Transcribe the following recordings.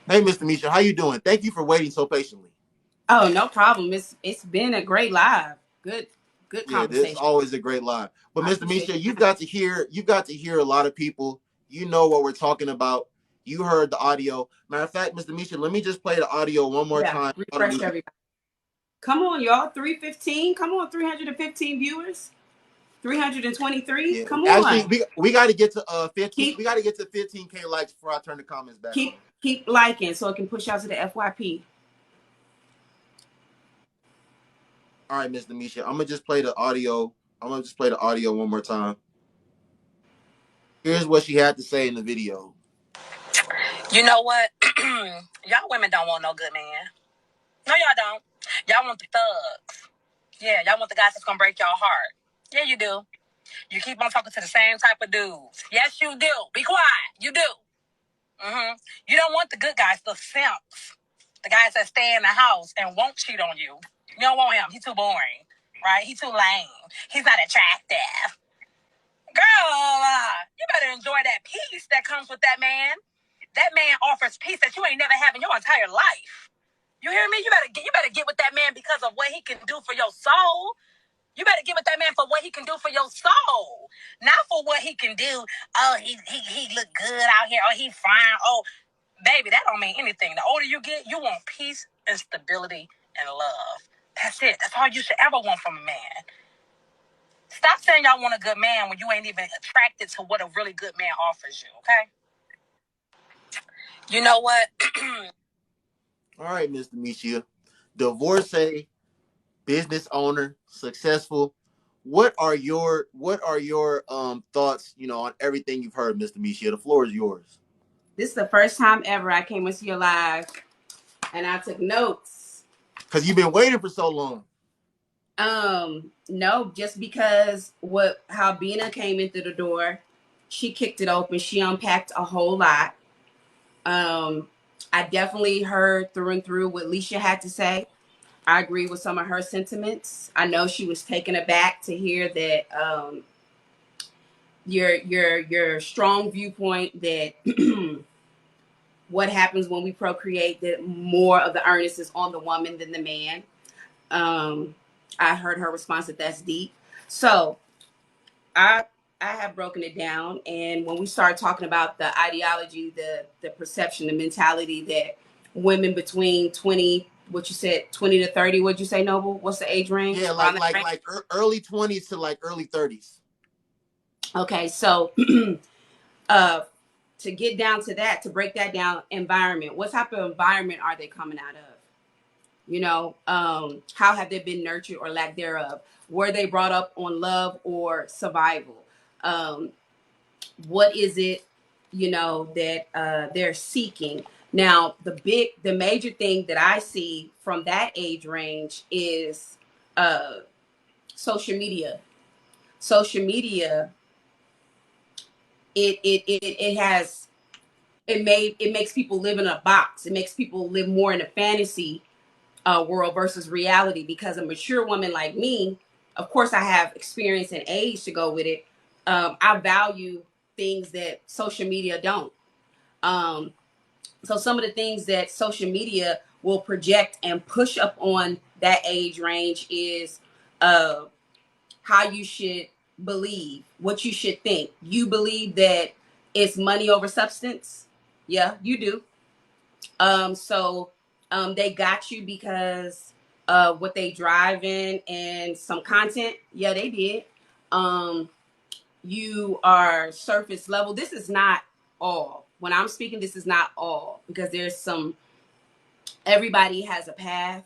Hey, Mr. Misha, how you doing? Thank you for waiting so patiently. Oh, no problem. It's been a great live. Good Yeah, this is conversation. always a great live. But I Mr. appreciate Misha, it. you've got to hear a lot of people. You know what we're talking about. You heard the audio. Matter of fact, Mr. Misha, let me just play the audio one more Yeah, time. refresh everybody. Come on, y'all. 315. Come on, 315 viewers. 323. Yeah, Come actually, on. we got to get to 15. Keep We got to get to 15K likes before I turn the comments back on. keep liking so it can push out to the FYP. All right, Mr. Misha, I'm gonna just play the audio. I'm gonna just play the audio one more time. Here's what she had to say in the video. You know what? Y'all women don't want no good man. No, y'all don't. Y'all want the thugs. Yeah, y'all want the guys that's gonna break your heart. Yeah, you do. You keep on talking to the same type of dudes. Yes, you do. Be quiet. You do. You don't want the good guys, the simps. The guys that stay in the house and won't cheat on you. You don't want him. He's too boring. Right? He's too lame. He's not attractive. Girl, you better enjoy that peace that comes with that man. That man offers peace that you ain't never had in your entire life. You hear me? You better get with that man because of what he can do for your soul. You better get with that man for what he can do for your soul, not for what he can do. Oh, he look good out here. Oh, he fine. Oh, baby, that don't mean anything. The older you get, you want peace and stability and love. That's it. That's all you should ever want from a man. Stop saying y'all want a good man when you ain't even attracted to what a really good man offers you. Okay? You know what? All right, Mr. Misha, divorcee, business owner, successful. What are your thoughts, on everything you've heard, Mr. Misha? The floor is yours. This is the first time ever I came into your live and I took notes. Because you've been waiting for so long. No, just because how Bina came into the door, she kicked it open. She unpacked a whole lot. Um, I definitely heard through and through what Leisha had to say. I agree with some of her sentiments. I know she was taken aback to hear that your strong viewpoint that what happens when we procreate, that more of the earnest is on the woman than the man. Um, I heard her response that that's deep. So I I have broken it down, and when we start talking about the ideology, the perception, the mentality that women between 20, what you said, 20 to 30, what'd you say, Noble? What's the age range? Yeah, Around like that like range? like early 20s to like early 30s. Okay, so uh to get down to that, to break that down, environment. What type of environment are they coming out of? How have they been nurtured or lack thereof? Were they brought up on love or survival? Um, what is it, that they're seeking? Now, the major thing that I see from that age range is uh, social media. Social media, it has it makes people live in a box. It makes people live more in a fantasy world versus reality. Because a mature woman like me, of course, I have experience and age to go with it. I value things that social media don't. Um, so some of the things that social media will project and push up on that age range is uh, how you should believe, what you should think. You believe that it's money over substance. Yeah, you do. They got you because of what they drive in and some content. Yeah, they did. Um, you are surface level. This is not all. When I'm speaking, this is not all, because there's some, everybody has a path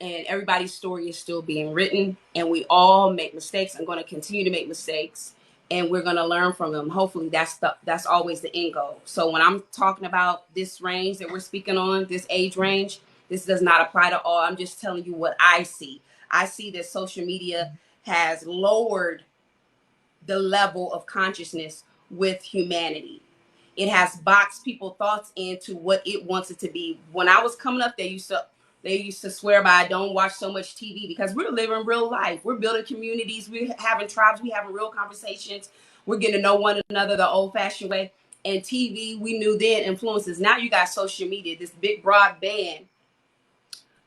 and everybody's story is still being written, and we all make mistakes. I'm going to continue to make mistakes, and we're going to learn from them. Hopefully that's always the end goal. So when I'm talking about this range that we're speaking on, this age range, this does not apply to all. I'm just telling you what I see. I see that social media has lowered the level of consciousness with humanity. It has boxed people's thoughts into what it wants it to be. When I was coming up, they used to swear by, don't watch so much TV, because we're living real life. We're building communities. We're having tribes. We're having real conversations. We're getting to know one another the old fashioned way. and TV. We knew then influences. Now you got social media, this big broad band.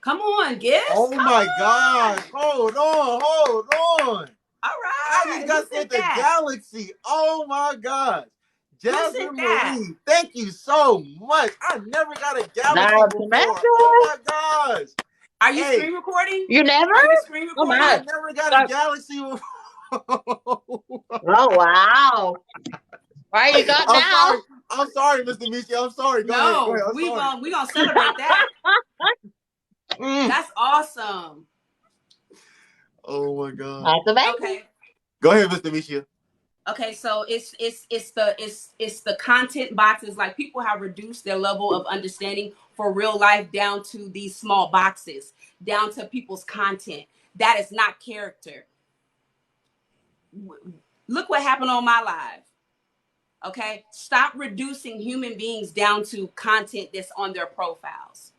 Come on, guess. Oh Come my on. God. Hold on. All I right. just got sent the galaxy. Oh my God. Jasmine Marie, thank you so much. I never got a galaxy before. Oh my gosh. Are you screen recording? You never? Are you screen Oh recording? my. I never got a galaxy before. Oh wow. Right, you got now. I'm sorry, Mr. Michi. I'm sorry. Go ahead. We gonna celebrate that. That's awesome. Oh my God. That's amazing. Okay. Go ahead, Mr. Michi. Okay, so it's the content boxes. Like, people have reduced their level of understanding for real life down to these small boxes, down to people's content. That is not character. Look what happened on my live. Okay, stop reducing human beings down to content that's on their profiles.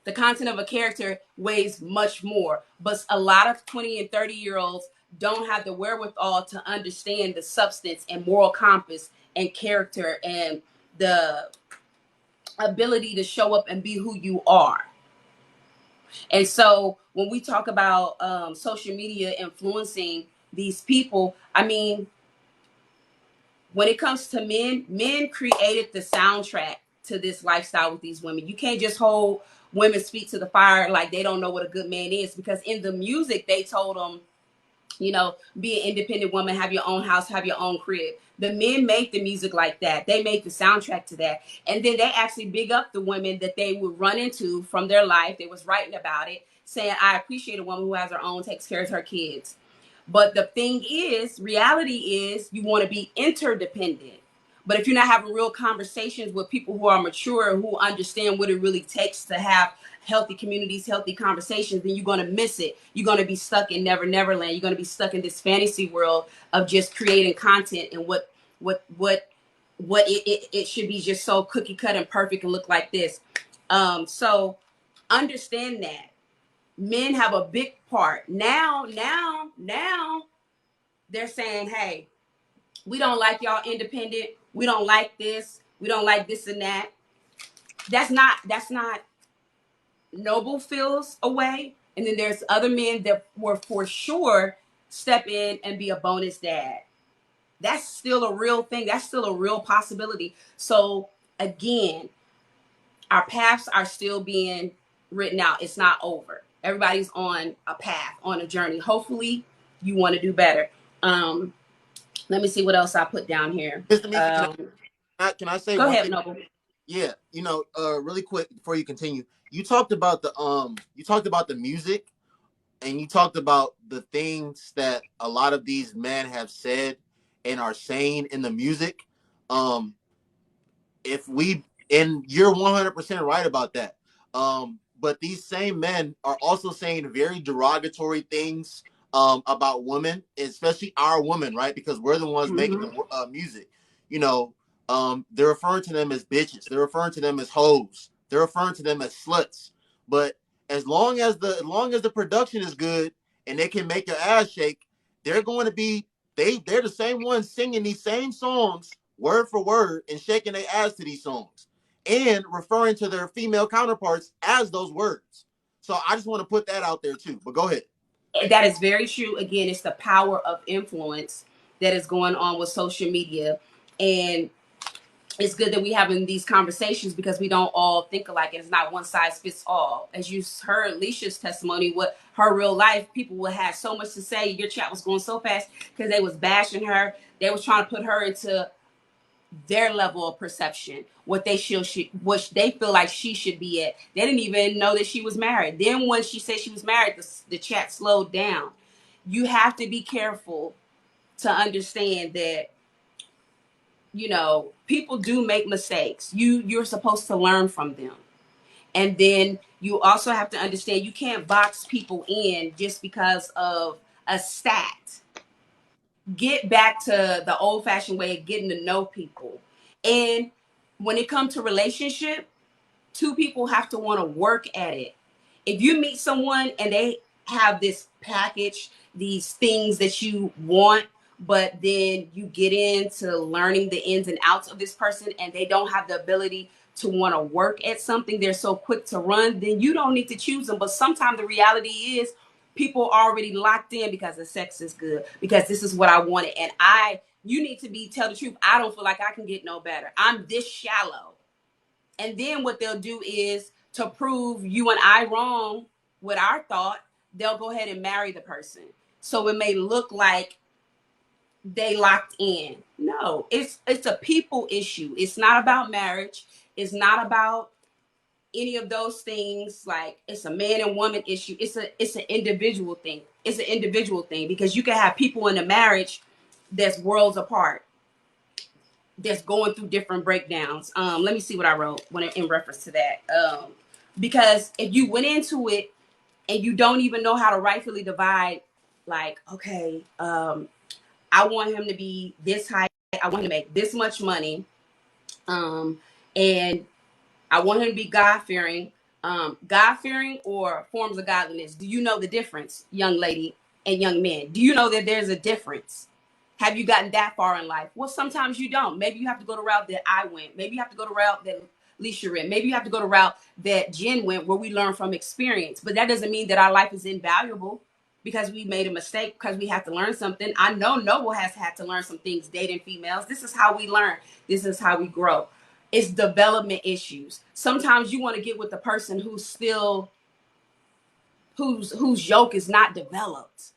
The content of a character weighs much more, but a lot of 20 and 30-year-olds don't have the wherewithal to understand the substance and moral compass and character and the ability to show up and be who you are. And so when we talk about social media influencing these people, I mean, when it comes to men created the soundtrack to this lifestyle with these women. You can't just hold women's feet to the fire like they don't know what a good man is, because in the music they told them, you know, be an independent woman, have your own house, have your own crib. The men make the music like that. They make the soundtrack to that. And then they actually big up the women that they would run into from their life. They was writing about it, saying, I appreciate a woman who has her own, takes care of her kids. But the thing is, reality is, you want to be interdependent. But if you're not having real conversations with people who are mature and who understand what it really takes to have healthy communities, healthy conversations, then you're going to miss it. You're going to be stuck in Never Land. You're going to be stuck in this fantasy world of just creating content and what it should be, just so cookie cut and perfect and look like this. So understand that men have a big part. Now they're saying, hey, we don't like y'all independent. We don't like this. We don't like this and that. That's not Noble feels away. And then there's other men that were for sure step in and be a bonus dad. That's still a real thing. That's still a real possibility. So again, our paths are still being written out. It's not over. Everybody's on a path, on a journey. Hopefully you want to do better. Let me see what else I put down here. Mr. Michi, can I say go one ahead, thing? Noble. Yeah, really quick before you continue. You talked about the music, and you talked about the things that a lot of these men have said and are saying in the music. And you're 100% right about that. But these same men are also saying very derogatory things about women, especially our women, right? Because we're the ones making the music. They're referring to them as bitches. They're referring to them as hoes. They're referring to them as sluts. But as long as the production is good and they can make your ass shake, they're going to be they're the same ones singing these same songs word for word and shaking their ass to these songs and referring to their female counterparts as those words. So I just want to put that out there too. But go ahead. That is very true. Again, it's the power of influence that is going on with social media. And it's good that we having these conversations because we don't all think alike. It's not one size fits all. As you heard Leisha's testimony, what her real life, people would have so much to say. Your chat was going so fast because they was bashing her. They was trying to put her into their level of perception, what they feel like she should be at. They didn't even know that she was married. Then when she said she was married, the chat slowed down. You have to be careful to understand that, people do make mistakes. You're supposed to learn from them. And then you also have to understand you can't box people in just because of a stat. Get back to the old-fashioned way of getting to know people. And when it comes to relationship, two people have to want to work at it. If you meet someone and they have this package, these things that you want, but then you get into learning the ins and outs of this person and they don't have the ability to want to work at something, they're so quick to run, then you don't need to choose them. But sometimes the reality is people are already locked in because the sex is good, because this is what I wanted. And you need to tell the truth. I don't feel like I can get no better. I'm this shallow. And then what they'll do is, to prove you and I wrong with our thought, they'll go ahead and marry the person. So it may look like they locked in. No, it's a people issue. It's not about marriage. It's not about any of those things. Like, it's a man and woman issue. It's an individual thing. It's an individual thing, because you can have people in a marriage that's worlds apart, that's going through different breakdowns. Let me see what I wrote in reference to that. Because if you went into it and you don't even know how to rightfully divide, like, okay, I want him to be this high, I want him to make this much money, and I want him to be God-fearing. God-fearing or forms of godliness. Do you know the difference, young lady and young men? Do you know that there's a difference? Have you gotten that far in life? Well, sometimes you don't. Maybe you have to go the route that I went. Maybe you have to go the route that Leisha went. Maybe you have to go the route that Jen went, where we learn from experience. But that doesn't mean that our life is invaluable because we made a mistake, because we have to learn something. I know Noble has had to learn some things dating females. This is how we learn. This is how we grow. It's development issues. Sometimes you want to get with the person who's still, whose yoke is not developed,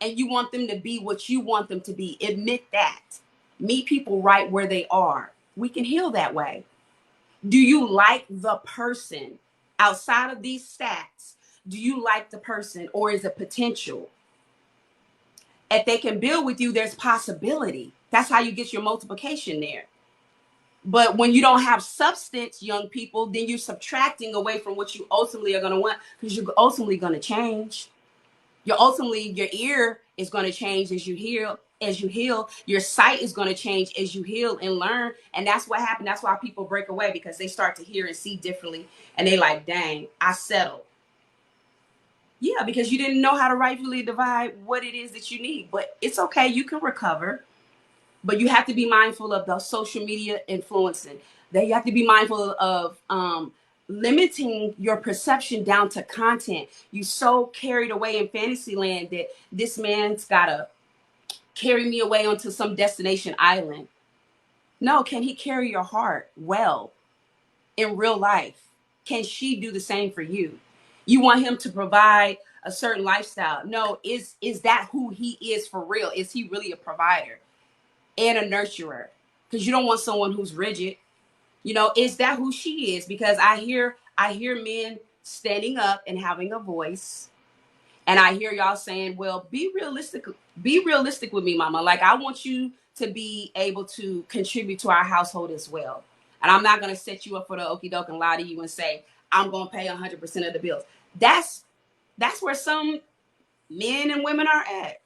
and you want them to be what you want them to be. Admit that. Meet people right where they are. We can heal that way. Do you like the person outside of these stats? Do you like the person, or is it potential? If they can build with you, there's possibility. That's how you get your multiplication there. But when you don't have substance, young people, then you're subtracting away from what you ultimately are going to want, because you're ultimately going to change. Your ear is going to change as you heal. Your sight is going to change as you heal and learn. And that's what happened. That's why people break away, because they start to hear and see differently. And they like, dang, I settled. Yeah, because you didn't know how to rightfully divide what it is that you need. But it's okay. You can recover. But you have to be mindful of the social media influencing. That you have to be mindful of limiting your perception down to content. You so carried away in fantasy land that this man's gotta carry me away onto some destination island. No, can he carry your heart well in real life? Can she do the same for you? You want him to provide a certain lifestyle. No, is that who he is for real? Is he really a provider and a nurturer? Because you don't want someone who's rigid. Is that who she is? Because I hear men standing up and having a voice, and I hear y'all saying, well, be realistic with me, mama. Like, I want you to be able to contribute to our household as well. And I'm not going to set you up for the okie doke and lie to you and say, I'm going to pay 100% of the bills. That's where some men and women are at.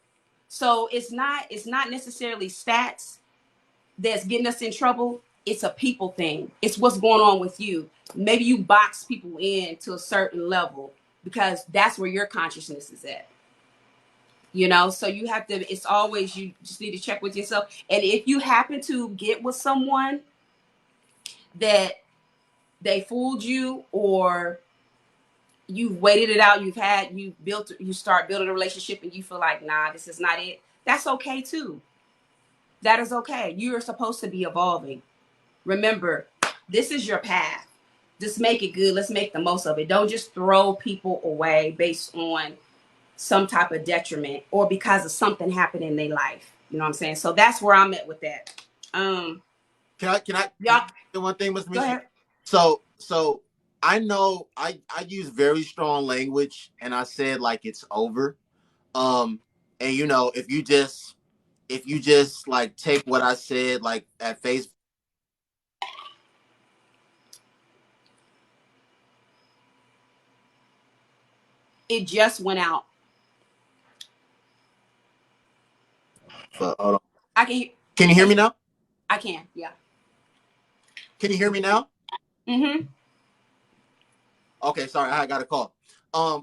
So it's not necessarily stats that's getting us in trouble. It's a people thing. It's what's going on with you. Maybe you box people in to a certain level because that's where your consciousness is at. So you have to, it's always, you just need to check with yourself. And if you happen to get with someone that they fooled you, or you've waited it out, you start building a relationship and you feel like, nah, this is not it. That's okay too. That is okay. You are supposed to be evolving. Remember, this is your path. Just make it good. Let's make the most of it. Don't just throw people away based on some type of detriment or because of something happened in their life. You know what I'm saying? So that's where I'm at with that. Can I say one thing, Mr. Go ahead. So I know I use very strong language, and I said like it's over. And if you just like take what I said like at face. It just went out. Hold on. I can. Can you hear me now? I can. Yeah. Can you hear me now? Mm-hmm. Okay, sorry, I got a call.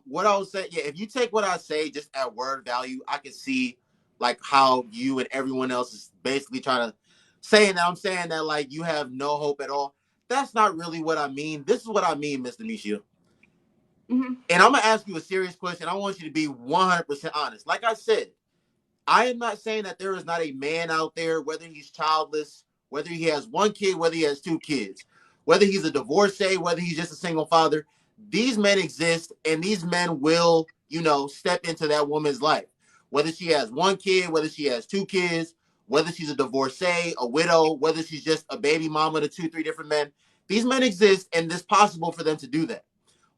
What I was saying, yeah, if you take what I say just at word value, I can see like how you and everyone else is basically trying to saying that I'm saying that like you have no hope at all. That's not really what I mean. This is what I mean, Mr. Misha. Mm-hmm. And I'm gonna ask you a serious question. I want you to be 100% honest. Like I said, I am not saying that there is not a man out there, whether he's childless, whether he has one kid, whether he has two kids, whether he's a divorcee, whether he's just a single father. These men exist, and these men will, step into that woman's life. Whether she has one kid, whether she has two kids, whether she's a divorcee, a widow, whether she's just a baby mama to 2, 3 different men. These men exist, and it's possible for them to do that.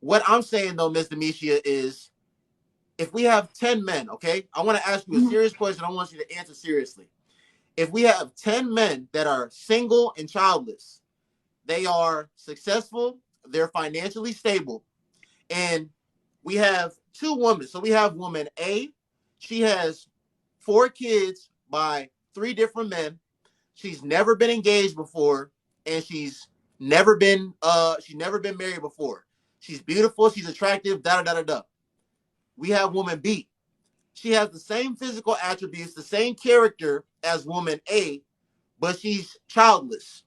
What I'm saying, though, Ms. Demetia, is if we have 10 men, okay, I want to ask you a serious question. I want you to answer seriously. If we have 10 men that are single and childless, they are successful, they're financially stable, and we have 2 women. So we have woman A, she has 4 kids by 3 different men. She's never been engaged before, and she's never been married before. She's beautiful, she's attractive, da da da da da. We have woman B. She has the same physical attributes, the same character as woman A, but she's childless.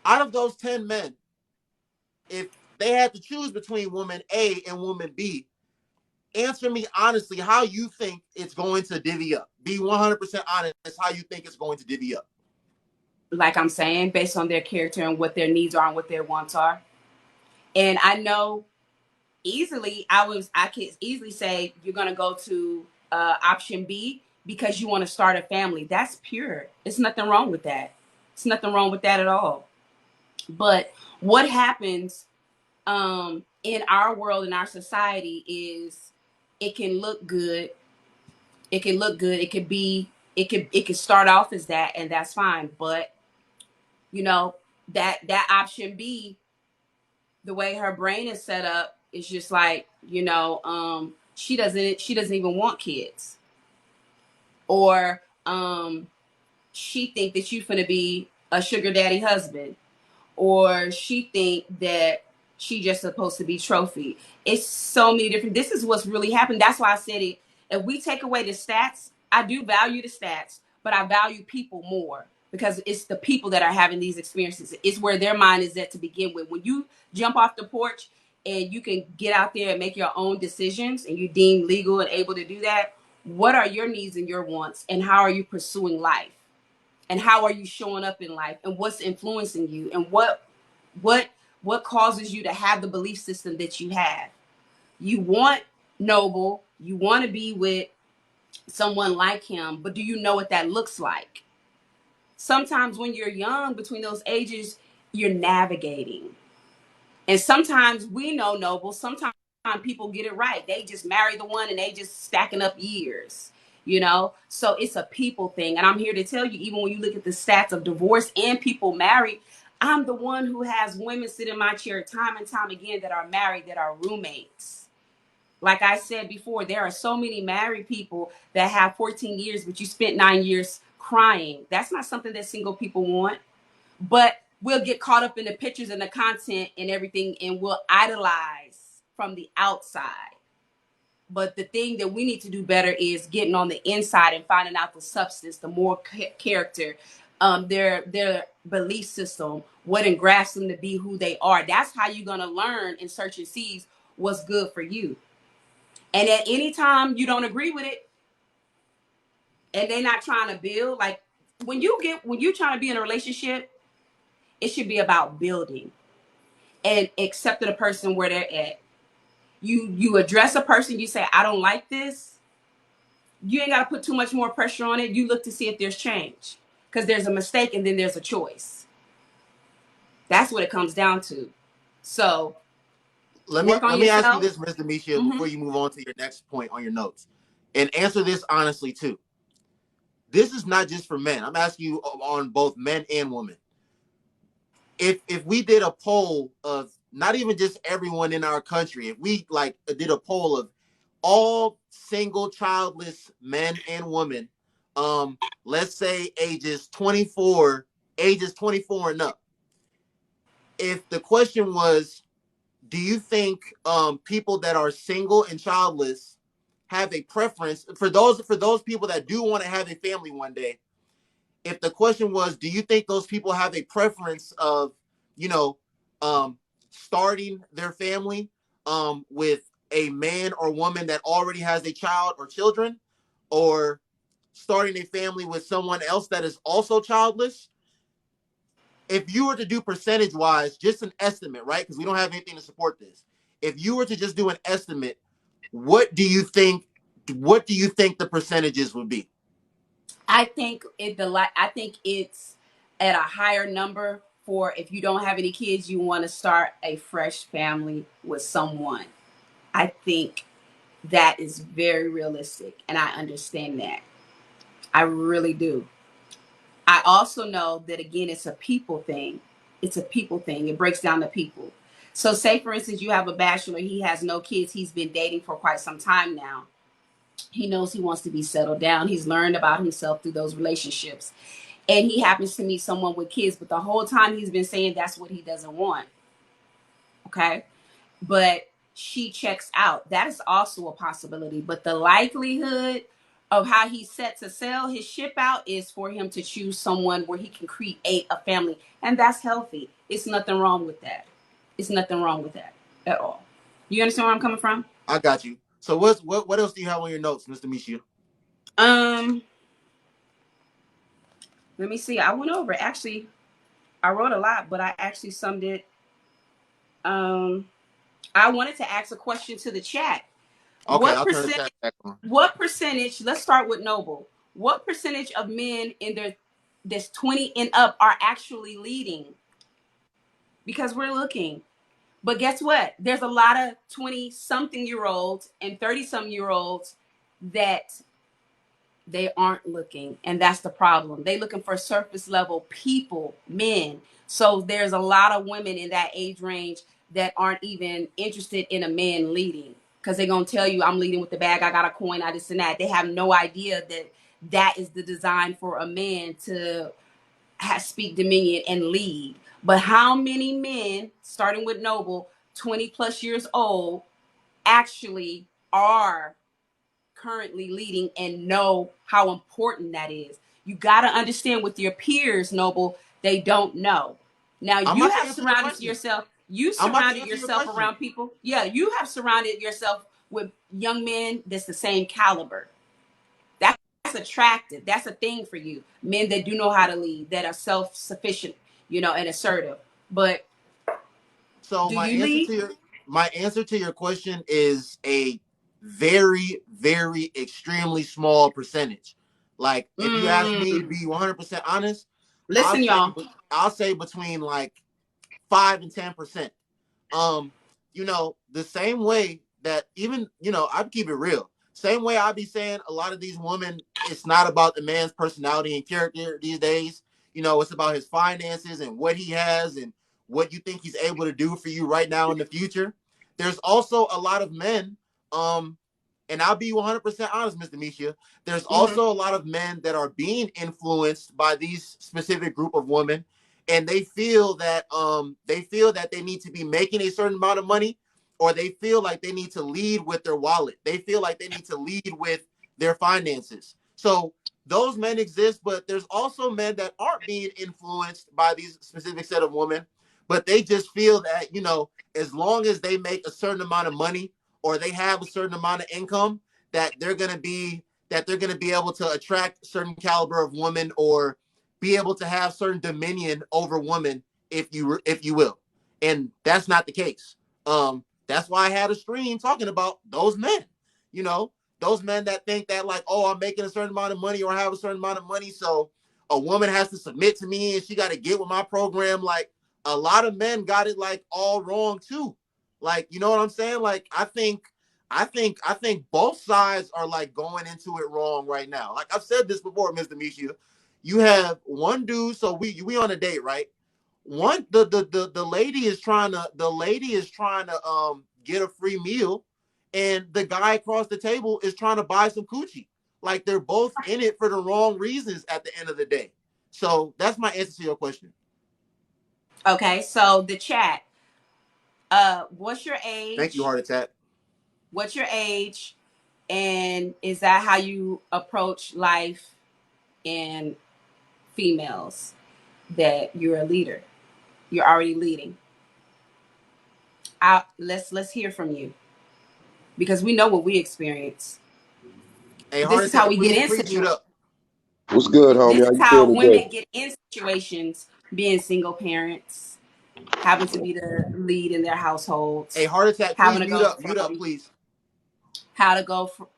Out of those 10 men, if they had to choose between woman A and woman B, answer me honestly how you think it's going to divvy up. Be 100% honest how you think it's going to divvy up. Like I'm saying, based on their character and what their needs are and what their wants are. And I know I could easily say you're going to go to option B because you want to start a family. That's pure. It's nothing wrong with that. It's nothing wrong with that at all. But what happens in our world, in our society, is it can look good. It can look good. It could start off as that, and that's fine. But that option B, the way her brain is set up, is just like she doesn't even want kids, or she think that you finna be a sugar daddy husband, or she think that she just supposed to be trophy. It's so many different. This is what's really happened. That's why I said it. If we take away the stats, I do value the stats, but I value people more because it's the people that are having these experiences. It's where their mind is at to begin with. When you jump off the porch and you can get out there and make your own decisions and you deem legal and able to do that, what are your needs and your wants, and how are you pursuing life? And how are you showing up in life, and what's influencing you, and what causes you to have the belief system that you have? You want Noble, you want to be with someone like him, but do you know what that looks like? Sometimes when you're young, between those ages, you're navigating. And sometimes we know Noble, sometimes people get it right. They just marry the one and they just stacking up years, So it's a people thing. And I'm here to tell you, even when you look at the stats of divorce and people married, I'm the one who has women sit in my chair time and time again that are married, that are roommates. Like I said before, there are so many married people that have 14 years, but you spent 9 years crying. That's not something that single people want. But we'll get caught up in the pictures and the content and everything, and we'll idolize from the outside. But the thing that we need to do better is getting on the inside and finding out the substance, the more character, their belief system, what engrafts them to be who they are. That's how you're going to learn and search and see what's good for you. And at any time you don't agree with it and they're not trying to build, like when you're trying to be in a relationship, it should be about building and accepting a person where they're at. You address a person, you say, I don't like this. You ain't got to put too much more pressure on it. You look to see if there's change, because there's a mistake and then there's a choice. That's what it comes down to. So let me ask you this, Ms. Demetia, before you move on to your next point on your notes, and answer this honestly too. This is not just for men. I'm asking you on both men and women. If we did a poll of not even just everyone in our country, if we did a poll of all single childless men and women, let's say ages 24 and up, if the question was, do you think people that are single and childless have a preference for those people that do want to have a family one day. If the question was, do you think those people have a preference of, you know, starting their family with a man or woman that already has a child or children, or starting a family with someone else that is also childless? If you were to do percentage wise, just an estimate, right? Because we don't have anything to support this. If you were to just do an estimate, what do you think the percentages would be? I think it's at a higher number for if you don't have any kids, you want to start a fresh family with someone. I think that is very realistic, and I understand that. I really do. I also know that, again, it's a people thing. It's a people thing. It breaks down to people. So say, for instance, you have a bachelor, he has no kids, he's been dating for quite some time now. He knows he wants to be settled down. He's learned about himself through those relationships. And he happens to meet someone with kids, but the whole time he's been saying that's what he doesn't want. Okay? But she checks out. That is also a possibility. But the likelihood of how he's set to sell his ship out is for him to choose someone where he can create a family. And that's healthy. It's nothing wrong with that. It's nothing wrong with that at all. You understand where I'm coming from? I got you. So what else do you have on your notes, Mr. Michia? Let me see. I went over. Actually, I wrote a lot, but I actually summed it. I wanted to ask a question to the chat. Okay, I'll turn the chat back on. What percentage, let's start with Noble. What percentage of men in this 20 and up are actually leading? Because we're looking. But guess what? There's a lot of 20-something-year-olds and 30-some-year-olds that they aren't looking. And that's the problem. They're looking for surface level people, men. So there's a lot of women in that age range that aren't even interested in a man leading, because they're going to tell you, I'm leading with the bag, I got a coin, I this and that. They have no idea that that is the design for a man to speak dominion and lead. But how many men, starting with Noble, 20 plus years old, actually are currently leading and know how important that is? You got to understand, with your peers, Noble, they don't know. Now you have surrounded yourself. You surrounded yourself around people. Yeah, you have surrounded yourself with young men that's the same caliber. That's attractive. That's a thing for you. Men that do know how to lead, that are self-sufficient, and assertive. But so my answer to your question is a very, very extremely small percentage. Like, if you ask me to be 100% honest, listen, I'll say between like 5 and 10%. The same way that even, I'd keep it real. Same way I'd be saying a lot of these women, it's not about the man's personality and character these days. It's about his finances and what he has and what you think he's able to do for you right now in the future. There's also a lot of men, and I'll be 100% honest, Mr. Michia, there's also a lot of men that are being influenced by these specific group of women, and they feel that they need to be making a certain amount of money, or they feel like they need to lead with their wallet. They feel like they need to lead with their finances. So those men exist, but there's also men that aren't being influenced by these specific set of women, but they just feel that, as long as they make a certain amount of money or they have a certain amount of income, that they're going to be able to attract certain caliber of women or be able to have certain dominion over women, if you will. And that's not the case. That's why I had a stream talking about those men, those men that think that, like, oh, I'm making a certain amount of money or I have a certain amount of money, so a woman has to submit to me and she got to get with my program. Like, a lot of men got it like all wrong too. Like, you know what I'm saying? Like, I think both sides are like going into it wrong right now. Like I've said this before, Mr. Michia, you have one dude. So we on a date, right? The lady is trying to get a free meal, and the guy across the table is trying to buy some coochie. Like, they're both in it for the wrong reasons at the end of the day. So that's my answer to your question. Okay, so the chat. What's your age? Thank you, Heart Attack. What's your age? And is that how you approach life in females? That you're a leader, you're already leading. Let's hear from you, because we know what we experience. Hey, This Heart is how Attack, we get please, in please mute situations. up. What's good, homie? This How is you how feel women today? get in situations, being single parents, having to be the lead in their Hey, households, Heart Attack, having please to go mute up, from please. how to go from,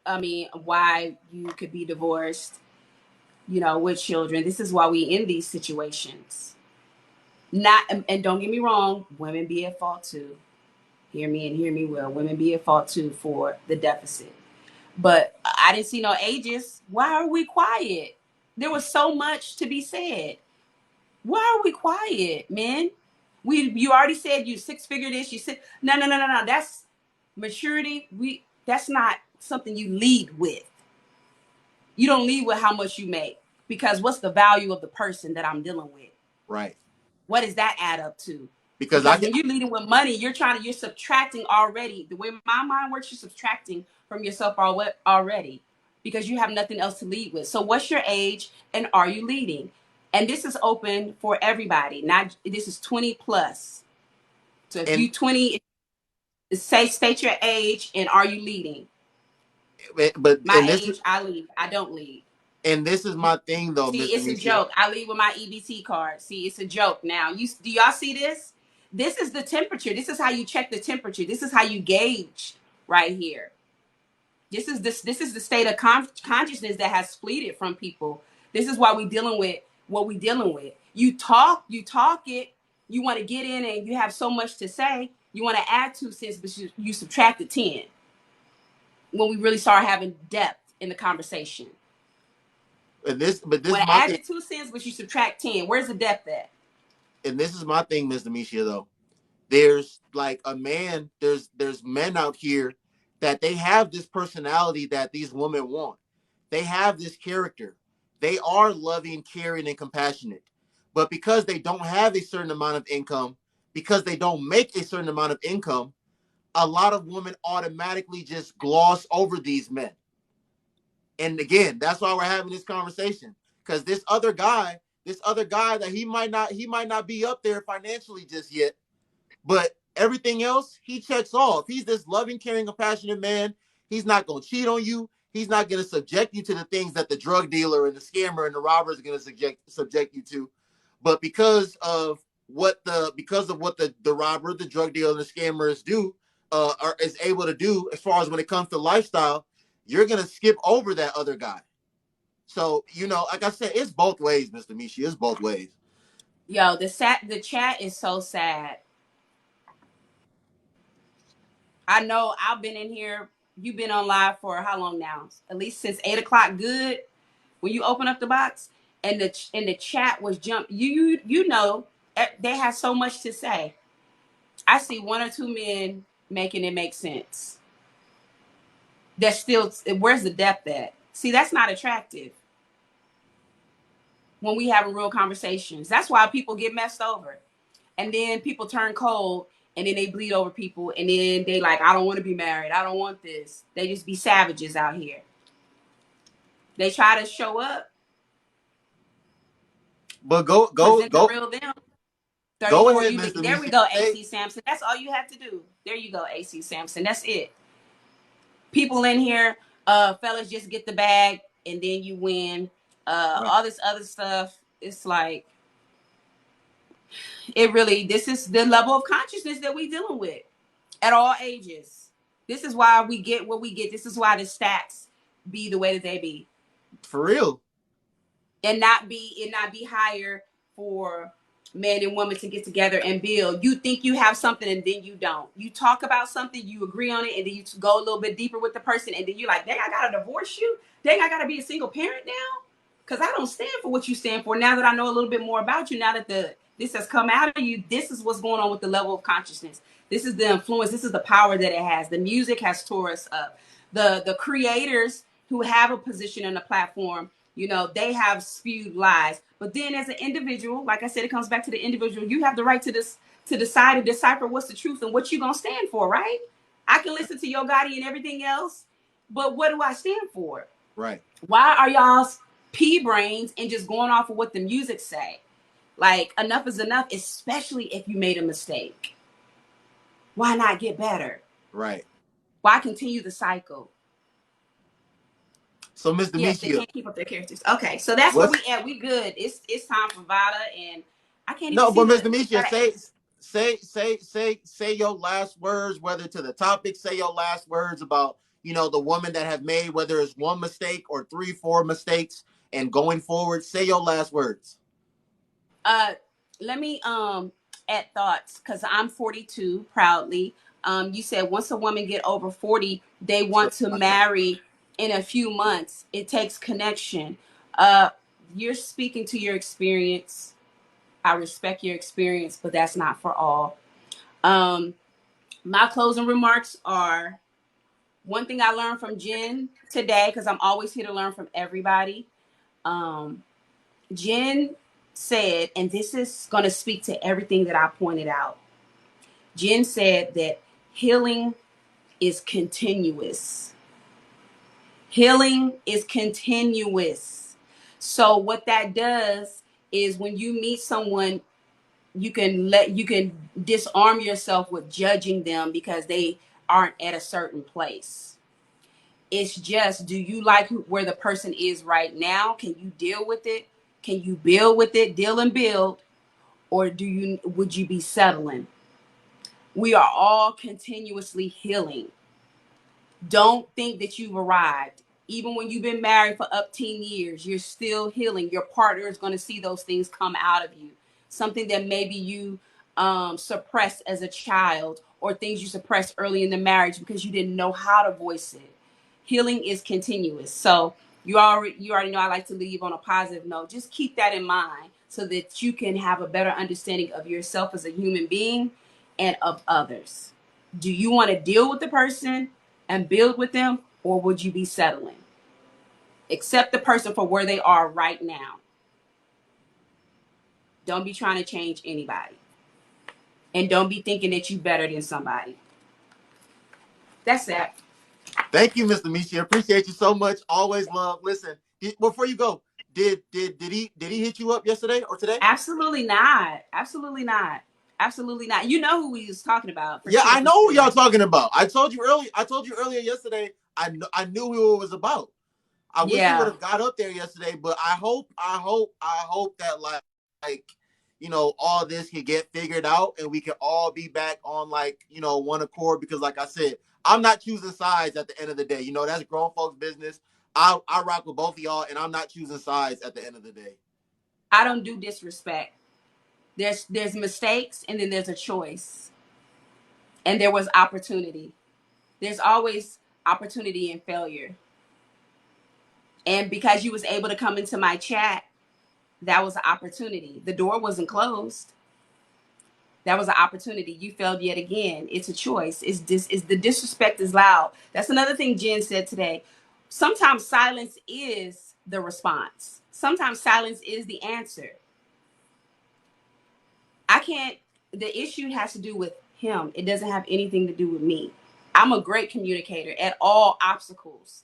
why you could be divorced, with children. This is why we in these situations. Not, and don't get me wrong, women be at fault too. Hear me and hear me well. Women be at fault too for the deficit. But I didn't see no ages. Why are we quiet? There was so much to be said. Why are we quiet, men? You already said you six-figure this. You said no. That's maturity. That's not something you lead with. You don't lead with how much you make, because what's the value of the person that I'm dealing with? Right. What does that add up to? Because Because when you're leading with money, you're subtracting already. The way my mind works, you're subtracting from yourself already, because you have nothing else to lead with. So what's your age, and are you leading? And this is open for everybody. Not This is 20 plus. So if and you 20, state your age and are you leading? but My and this age, I lead. I don't lead. and this is my thing though, See, Miss it's a Demetria. joke. I leave with my EBT card. See, it's a joke now. Do y'all see this? This is the temperature. This is how you check the temperature. This is how you gauge right here. This is the state of consciousness that has fleeted from people. This is why we dealing with what we dealing with. You talk it. You want to get in and you have so much to say. You want to add 2 cents, but you subtracted 10 when we really start having depth in the conversation. This When is I my thing. added 2 cents, but you subtract 10. Where's the depth at? And this is my thing, Miss Demetria, though. There's like a man, there's men out here that they have this personality that these women want. They have this character. They are loving, caring, and compassionate. But because they don't have a certain amount of income, because they don't make a certain amount of income, a lot of women automatically just gloss over these men. And again, that's why we're having this conversation. Because this other guy that he might not be up there financially just yet, but everything else he checks off. He's this loving, caring, compassionate man. He's not gonna cheat on you. He's not gonna subject you to the things that the drug dealer and the scammer and the robber is gonna subject you to. But because of what the robber, the drug dealer, and the scammers do, is able to do as far as when it comes to lifestyle, you're gonna skip over that other guy. So like I said, it's both ways, Mr. Mishi. It's both ways. Yo, the chat is so sad. I know I've been in here. You've been on live for how long now? At least since 8 o'clock. Good. When you open up the box and the chat was jump. You know they have so much to say. I see 1 or 2 men making it make sense. That's still, where's the depth at? See, that's not attractive when we having real conversations. That's why people get messed over. And then people turn cold, and then they bleed over people, and then they like, I don't want to be married. I don't want this. They just be savages out here. They try to show up, But go present the real them. go 34, ahead, Mr. there we Mishi. go, Hey, AC Sampson. That's all you have to do. There you go, AC Sampson. That's it. People in here, fellas, just get the bag, and then you win. right. All this other stuff, it's like, this is the level of consciousness that we dealing with at all ages. This is why we get what we get. This is why the stats be the way that they be. For real. And not be higher for men and women to get together and build. You think you have something and then you don't. You talk about something, you agree on it, and then you go a little bit deeper with the person, and then you're like, dang, I gotta divorce you. Dang, I gotta be a single parent now. Because I don't stand for what you stand for. Now that I know a little bit more about you, now that this has come out of you, this is what's going on with the level of consciousness. This is the influence. This is the power that it has. The music has tore us up. The creators who have a position and a platform, they have spewed lies. But then as an individual, like I said, it comes back to the individual. You have the right to decide and decipher what's the truth and what you're going to stand for, right? I can listen to Yo Gotti and everything else, But what do I stand for? Right. Why are y'all pea brains and just going off of what the music say? Like, enough is enough, especially if you made a mistake. Why not get better? Right. Why continue the cycle? So, Ms. Demetria, yes, they can't keep up their characters. Okay, so that's where we at. We good. It's time for Vada, and I can't even. No, see but Ms. the, Demetria, say your last words, whether to the topic. Say your last words about the woman that have made, whether it's one mistake or 3, 4 mistakes, and going forward. Say your last words. Let me add thoughts, because I'm 42 proudly. You said once a woman get over 40, they want to marry in a few months. It takes connection. You're speaking to your experience. I respect your experience, but that's not for all. My closing remarks are, one thing I learned from Jen today, because I'm always here to learn from everybody. Jen said, and this is going to speak to everything that I pointed out. Jen said that healing is continuous. Healing is continuous. So what that does is, when you meet someone, you can disarm yourself with judging them because they aren't at a certain place. It's just, do you like where the person is right now? Can you deal with it? Can you build with it, deal and build? Or would you be settling? We are all continuously healing. Don't think that you've arrived. Even when you've been married for up 10 years, you're still healing. Your partner is going to see those things come out of you. Something that maybe you suppressed as a child, or things you suppressed early in the marriage because you didn't know how to voice it. Healing is continuous. So you already know I like to leave on a positive note. Just keep that in mind so that you can have a better understanding of yourself as a human being and of others. Do you want to deal with the person and build with them, or would you be settling? Accept the person for where they are right now. Don't be trying to change anybody. And don't be thinking that you're better than somebody. That's that. Thank you, Mr. Michi. Appreciate you so much. Always love. Listen, before you go, did he hit you up yesterday or today? Absolutely not. Absolutely not. Absolutely not. You know who he was talking about. Yeah, sure, I know who y'all talking about. I told you earlier yesterday. I knew who it was about. I wish he would have got up there yesterday, but I hope that like all this can get figured out and we can all be back on one accord, because like I said, I'm not choosing sides at the end of the day. That's grown folks' business. I rock with both of y'all, and I'm not choosing sides at the end of the day. I don't do disrespect. There's mistakes, and then there's a choice. And there was opportunity. There's always opportunity in failure. And because you was able to come into my chat, that was an opportunity. The door wasn't closed. That was an opportunity. You failed yet again. It's a choice. The disrespect is loud. That's another thing Jen said today. Sometimes silence is the response. Sometimes silence is the answer. The issue has to do with him. It doesn't have anything to do with me. I'm a great communicator at all obstacles.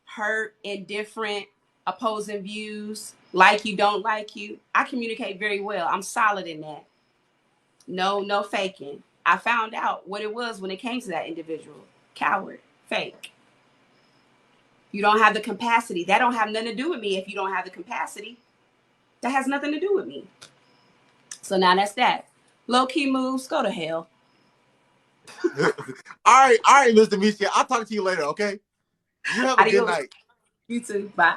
Hurt, indifferent, opposing views, like you, don't like you. I communicate very well. I'm solid in that. No faking. I found out what it was when it came to that individual. Coward, fake. You don't have the capacity. That don't have nothing to do with me. If you don't have the capacity, that has nothing to do with me. So now that's that. Low-key moves, go to hell. All right, Mr. Michi. I'll talk to you later, okay? You have a good night. You too. Bye.